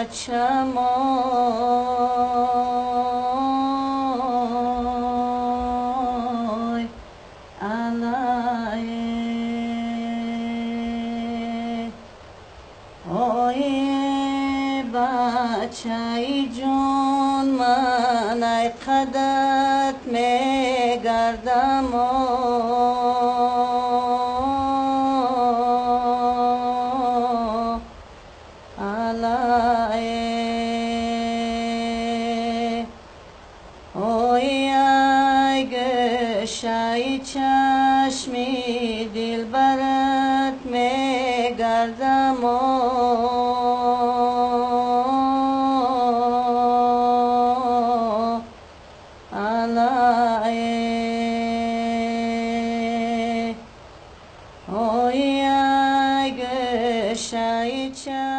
بچم آی علای آی بچه جون من ای قدت میگردم علای اوی ای گشای چشمی دل برت میگردم علای اوی ای گشای چشمی